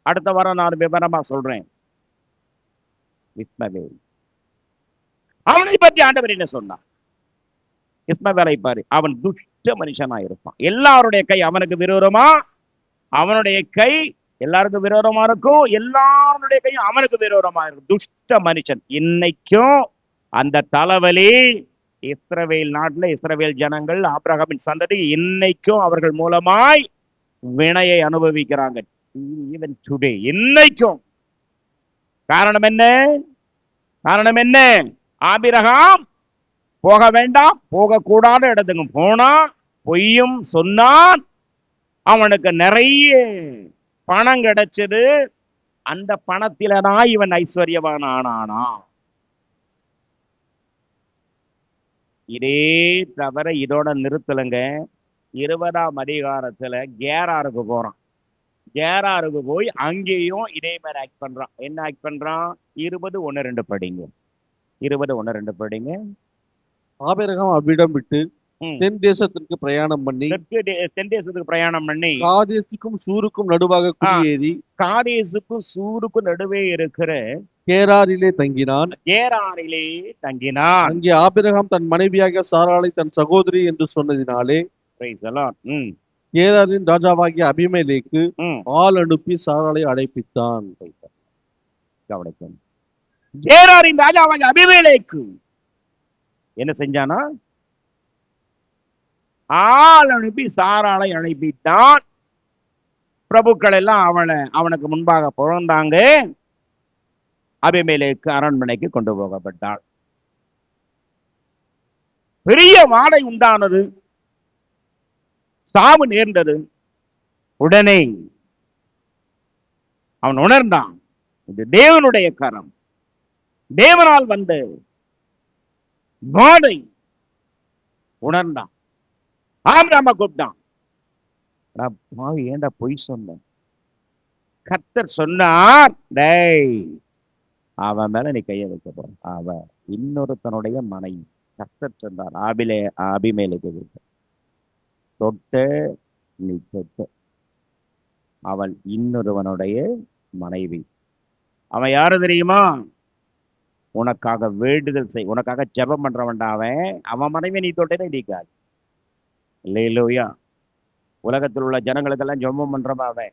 அடுத்த வாரம் நான் விவரமா சொல்றேன். இஸ்மவேல், அவனை பற்றி ஆண்டவர் என்ன சொன்னான்? இஸ்மவேலை பாரு, அவன் துஷ்ட மனுஷனா இருப்பான். எல்லாருடைய கை அவனுக்கு விரோதமா, அவனுடைய கை எல்லாருக்கும் விரோதமா இருக்கும், எல்லாருடைய கையும் அவனுக்கு விரோதமா இருக்கும். துஷ்ட மனுஷன். இன்னைக்கும் அந்த தலைவலி இஸ்ரவேல் நாட்டுல, இஸ்ரவேல் ஜனங்கள், ஆபிரகாமின் சந்ததி இன்னைக்கும் அவர்கள் மூலமாய் வினையை அனுபவிக்கிறாங்க. ஈவன் டுடே, இன்னைக்கும். காரணம் என்ன? ஆபிரகாம் போக வேண்டாம், போகக்கூடாத இடத்துக்கு போனா, பொய்யும் சொன்னான். அவனுக்கு நிறைய பணம் கிடைச்சது. அந்த பணத்தில்தான் இவன் ஐஸ்வர்யவான் ஆனானா. இதே தவிர இதோட நிறுத்தலுங்க. 20ஆம் அதிகாரத்துல கேராருக்கு போறான். கேராருக்கு போய் அங்கேயும் இதே மாதிரி ஆக்ட் பண்றான். என்ன ஆக்ட் பண்றான்? 20:1-2 படிங்க. 20:1-2 படிங்க. ஆபிரகாம் அவ்விடம் விட்டு தென் தேசத்திற்கு பிரயாணம் பண்ணி, காதேசுக்கும் சூருக்கும் நடுவாக குடியேறி, காதேசுக்கும் சூருக்கும் நடுவே இருக்கிற கேராரிலே தங்கினான். அங்கே ஆபிரகாம் தன் மனைவியாகிய சாராளை தன் சகோதரி என்று சொன்னதினாலே கேராரின் ராஜாவாகிய அபிமெலேக்கு ஆள் அனுப்பி சாராளை அழைப்பித்தான். கேராரின் ராஜாவாகிய அபிமெலேக்கு என்ன செஞ்சானா? ஆள் அனுப்பி சாராளை அழைப்பித்தான். பிரபுக்கள் எல்லாம் அவனுக்கு முன்பாக புகழ்ந்தாங்க. அபிமெலேக்கு அரண்மனைக்கு கொண்டு போகப்பட்டாள். பெரிய வாடை உண்டானது, சாவு நேர்ந்தது. உடனே அவன் உணர்ந்தான், இது தேவனுடைய கரம், தேவனால் வந்த வாடை. உணர்ந்தான். ஆபிரகாமை கூப்பிட்டான். ஏண்டா பொய் சொன்ன? கர்த்தர் சொன்னார், டேய் அவன் மேல நீ கைய வைக்க போற, அவ இன்னொருத்தனுடைய மனைவி. கர்த்தர் சொன்னார், அபிமெலேக்கு தொட்ட நீ தொட்ட, அவள் இன்னொருவனுடைய மனைவி. அவன் யாரு தெரியுமா? உனக்காக வேண்டுதல் செய், உனக்காக ஜெபம் பண்றவன்டா அவன் மனைவி நீ தொட்டதே நீக்காது. இல்லையா? உலகத்தில் உள்ள ஜனங்களுக்கெல்லாம் ஜெபம் பண்றவன் அவன்.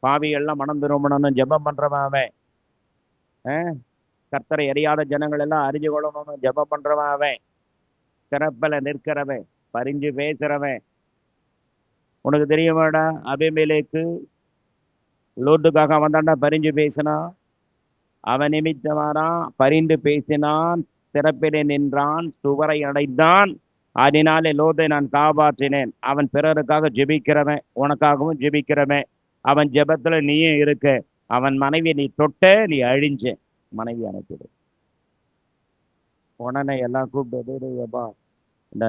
பாவிகள்லாம் மனம் திரும்பணும்னு ஜெபம் பண்றவன் அவன். கர்த்தரை அறியாத ஜனங்கள் எல்லாம் அறிஞ்சு கொள்ளணும்னு ஜெபம் பண்றவன் அவன். சிறப்பில் நிற்கிறவன், பரிஞ்சு பேசுறவன். உனக்கு தெரியுமாடா, அபிமெலேக்கு லோத்துக்காக வந்தாண்டா பரிஞ்சு பேசினா, அவன் நிமித்தமானா பரிந்து பேசினான், திறப்பிலே நின்றான், சுவரை அடைத்தான். அதனாலே லோத்தை நான் காப்பாற்றினேன். அவன் பிறருக்காக ஜெபிக்கிறவன், உனக்காகவும் ஜெபிக்கிறவன். அவன் ஜெபத்துல நீயும் இருக்க. அவன் மனைவி நீ தொட்ட, நீ அழிஞ்ச. மனைவி அனுப்பிடு. உடனே எல்லாம் கூப்பிட்டு, எப்பா இந்த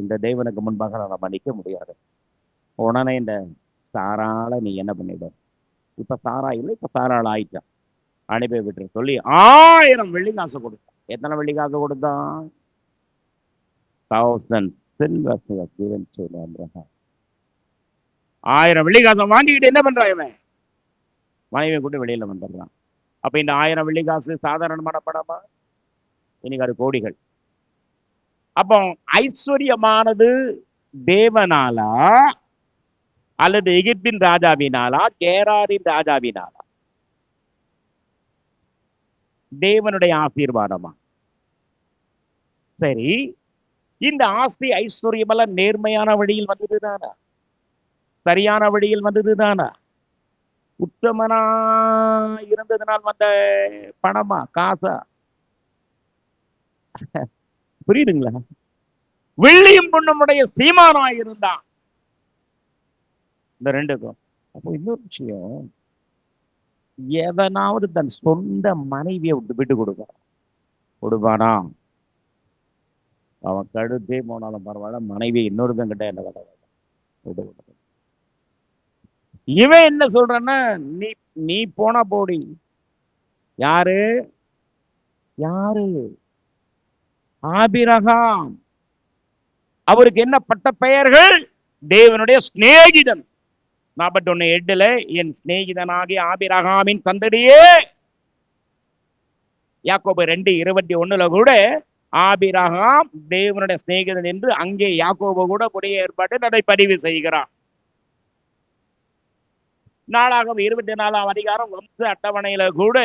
இந்த தேவனுக்கு முன்பாக நம்ம நிற்க முடியாது. உடனே இந்த சாரால நீ என்ன பண்ணிட, இப்ப சாரா இல்லை, இப்ப சாரால் ஆயிட்டான், அனுப்பி விட்டு சொல்லி 1000 வெள்ளி காசு கொடுத்தான். எத்தனை வெள்ளி காசு கொடுத்தான்? 1000 silver was given to Abraham. 1000 வெள்ளி காசை வாங்கிக்கிட்டு என்ன பண்றான் இவன்? மனைவியை கூட்டு வெளியில வந்துடுறான். அப்ப இந்த 1000 வெள்ளி காசு சாதாரணமான பணமா? இன்னைக்கு அது கோடிகள். அப்போ ஐஸ்வர்யமானது தேவனாலா அல்லது எகிப்தின் ராஜாவினாலா, கேராரின் ராஜாவினாலா? தேவனுடைய ஆசீர்வாதமா? சரி, இந்த ஆஸ்தி ஐஸ்வர்யமெல்லாம் நேர்மையான வழியில் வந்ததுதானா? சரியான வழியில் வந்ததுதானா? உத்தமனா இருந்ததுனால் வந்த பணமா, காசா? புரியுதுங்களா? வெள்ளியும் பொண்ணுமுடைய சீமானா இருந்தான் இந்த ரெண்டுக்கும். அப்போ இன்னொரு விஷயம், எவனாவது தன் சொந்த மனைவியை விட்டு கொடுப்பானா? அவன் கழுத்தே போனாலும் பரவாயில்ல, மனைவி இன்னொருத்தன் கிட்ட என்ன விட்டு கொடுக்க. இவன் என்ன சொல்றான்னா, நீ நீ போனா போடி. யாரு யாரு? ஆபிரகாம். அவருக்கு என்ன பட்ட பெயர்கள்? தேவனுடைய சிநேகிதன். 41:8 என் சிநேகிதனாகிய ஆபிரகாமின் தந்தடியே. யாக்கோபு 2:21 கூட ஆபிரகாம் தேவனுடைய சிநேகிதன் என்று அங்கே யாக்கோபு கூட புதிய ஏற்பாட்டில் அதை பதிவு செய்கிறார். நாளாகமம் 24ஆம் அதிகாரம் வம்ச அட்டவணையில கூட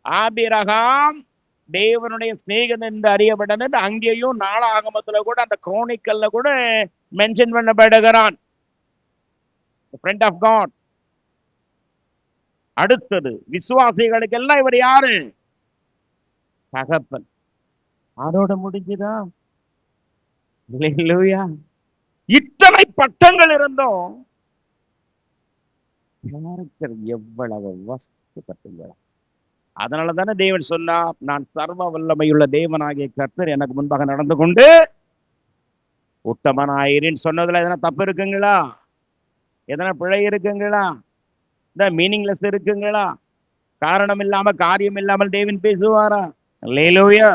ஆபிரகாம் தேவனுடைய சிநேகிதன் என்று அறியப்பட்டது. அங்கேயும் நாளாகமத்துல கூட அந்த குரோனிக்கல்ல கூட மென்ஷன் பண்ணப்படுகிறான், ஃப்ரெண்ட் ஆஃப் காட். அடுத்தது விசுவாசிகளுக்கு எல்லாம் இவர் யாரு? தகப்பன். அதோட முடிஞ்சுதா? அல்லேலூயா. இத்தனை பட்டங்கள் இருந்தோம், எவ்வளவு வசப்பட்டீங்களா? அதனால தானே தேவன் சொன்னா, நான் சர்வ வல்லமையுள்ள தேவனாகிய கர்த்தர் எனக்கு முன்பாக நடந்து கொண்டு உத்தமனாயிரின்னு சொன்னதுல எதனா தப்பு இருக்குங்களா? எதனா பிழை இருக்குங்களா? இந்த மீனிங்லெஸ் இருக்குங்களா? காரணம் இல்லாம காரியம் இல்லாமல் தேவன் பேசுவாரா? அல்லேலூயா.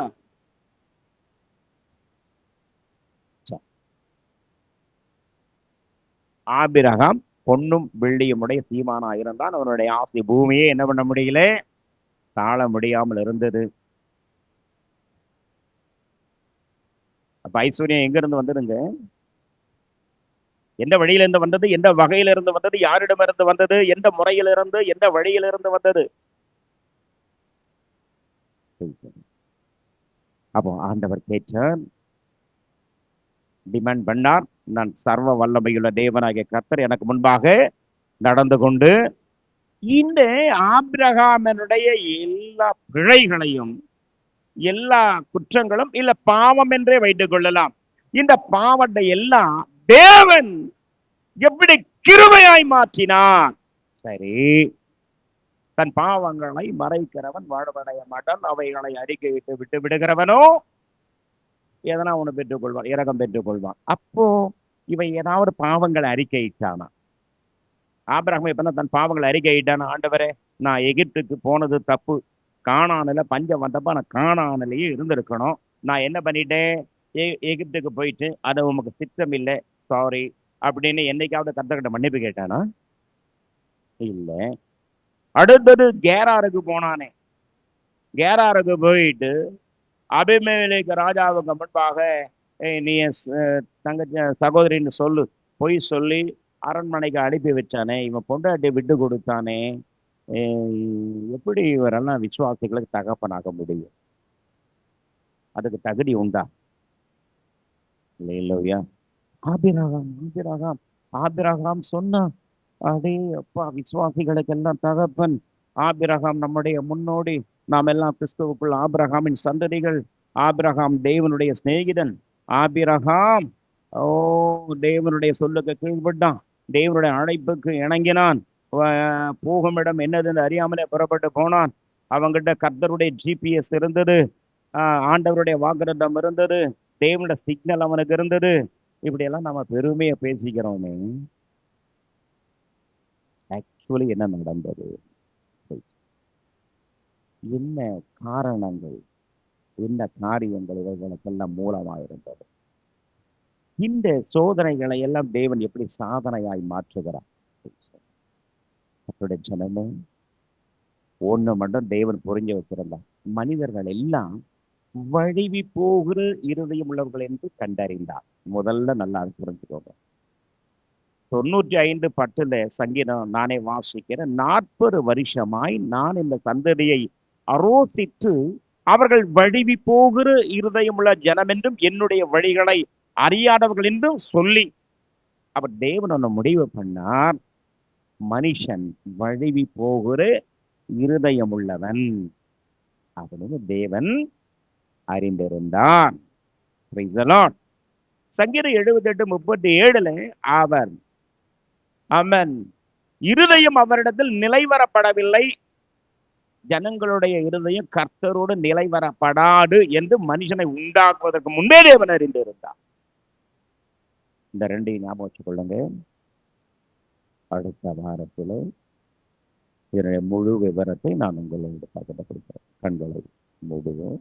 ஆபிரகாம் பொன்னும் வெள்ளியும் உடைய சீமானா இருந்தான். அவனுடைய ஆசை பூமியே என்ன பண்ண முடியல, தாழ முடியாமல் இருந்தது. அப்ப ஐஸ்வர்யம் எங்க இருந்து வந்ததுங்க? எந்த வழியிலிருந்து வந்தது? எந்த வகையிலிருந்து வந்தது? யாரிடமிருந்து வந்தது? எந்த முறையிலிருந்து, எந்த வழியிலிருந்து வந்தது? அப்போ ஆண்டவர் கேட்டார், டிமாண்ட் பண்ணார், நான் சர்வ வல்லமையுள்ள தேவனாகிய கர்த்தர் எனக்கு முன்பாக நடந்து கொண்டு இந்த ஆபிரகாமனுடைய எல்லா பிழைகளையும், எல்லா குற்றங்களும் இல்ல பாவம் என்றே வைத்துக் கொள்ளலாம், இந்த பாவத்தை எல்லாம் தேவன் எப்படி கிருபையாய் மாற்றினார். சரி, தன் பாவங்களை மறைக்கிறவன் வாழ்வடைய மாட்டான், அவைகளை அறிக்கையிட்டு விட்டு விடுகிறவனோ எதனா ஒண்ணு பெற்றுக் கொள்வான், இரகம் பெற்றுக் கொள்வான். அப்போ இவன் ஏதாவது பாவங்களை அறிக்கையிட்டானா? ஆபிரகாம் இப்ப தன் பாவங்களை அறிக்கையிட்டானா? ஆண்டவரே, நான் எகிப்துக்கு போனது தப்பு, கானானில பஞ்சம் வந்தப்ப நான் கானானிலேயே இருந்திருக்கணும், நான் என்ன பண்ணிட்டேன், எகிப்துக்கு போயிட்டு அது உமக்கு சித்தம் இல்லை, சாரி அப்படின்னு என்னைக்காவது கர்த்தர்கிட்ட மன்னிப்பு கேட்டானா? இல்ல. அடுத்தது கேராருக்கு போனானே, கேராருக்கு போயிட்டு அபிமெலேக்கு ராஜாவுக்கு முன்பாக நீ தங்கச்சி சகோதரின்னு சொல்லு, பொய் சொல்லி அரண்மனைக்கு அனுப்பி வச்சானே, இவன் பொண்டாட்டி விட்டு கொடுத்தானே, எப்படி இவரெல்லாம் விசுவாசிகளுக்கு தகப்பனாக முடியும்? அதுக்கு தகுதி உண்டா? இல்லையா? ஆபிரகாம் ஆபிரகாம் சொன்னான், அடே அப்பா, விசுவாசிகளுக்கெல்லாம் தகப்பன் ஆபிரகாம், நம்முடைய முன்னோடி, நாம் எல்லாம் கிறிஸ்துவுக்குள் ஆபிரகாமின் சந்ததிகள். ஆபிரகாம் தேவனுடைய சிநேகிதன். ஆபிரகாம் ஓ தேவனுடைய சொல்லுக்கு கீழ்ப்பட்டான், தேவனுடைய அழைப்புக்கு இணங்கினான். போகும் இடம் என்னதுன்னு அறியாமலே புறப்பட்டு போனான். அவங்கிட்ட கர்த்தருடைய ஜிபிஎஸ் இருந்தது, ஆண்டவருடைய வாக்குத்தத்தம் இருந்தது, தேவனுடைய சிக்னல் அவனுக்கு இருந்தது. இப்படியெல்லாம் நம்ம பெருமையை பேசிக்கிறோமே, ஆக்சுவலி என்ன நடந்தது? என்ன காரணங்கள், என்ன காரியங்கள் இவர்களுக்கெல்லாம் மூலமாக இருந்தது? இந்த சோதனைகளை எல்லாம் தேவன் எப்படி சாதனையாய் மாற்றுகிறார்? அவருடைய ஜனமே, ஒண்ணு மட்டும் தேவன் புரிஞ்சு வச்சிருந்தார், மனிதர்கள் எல்லாம் வழுவி போகிற இருதயம் உள்ளவர்கள் என்று கண்டறிந்தார். முதல்ல நல்லா அது புரிஞ்சுக்கோங்க. 95:10 சங்கீதம் நானே வாசிக்கிறேன். 40 வருஷமாய் நான் இந்த சந்ததியை அரோசித்து அவர்கள் வழுவி போகிற இருதயமுள்ள ஜனம் என்றும் என்னுடைய வழிகளை அறியாதவர்கள் என்றும் சொல்லி, அவர் தேவன் ஒன்று முடிவு பண்ணார், மனுஷன் வழுவி போகிற இருதயம் உள்ளவன் அப்படின்னு தேவன் அறிந்திருந்தான். சங்கீதம் 78:37 அவர் அவன் இருதயம் அவரிடத்தில் நிலைவரப்படவில்லை, ஜனங்களுடைய இருதயம் கர்த்தரோடு நிலைவரப்படாது என்று மனுஷனை உண்டாக்குவதற்கு முன்பே தேவன் அறிந்திருந்தார். இந்த ரெண்டையும் ஞாபகம் வச்சுக் கொள்ளுங்க. அடுத்த வாரத்தில் இதனுடைய முழு விவரத்தை நான் உங்களோடு பகிர்ந்து கண்களை மூடுவோம்.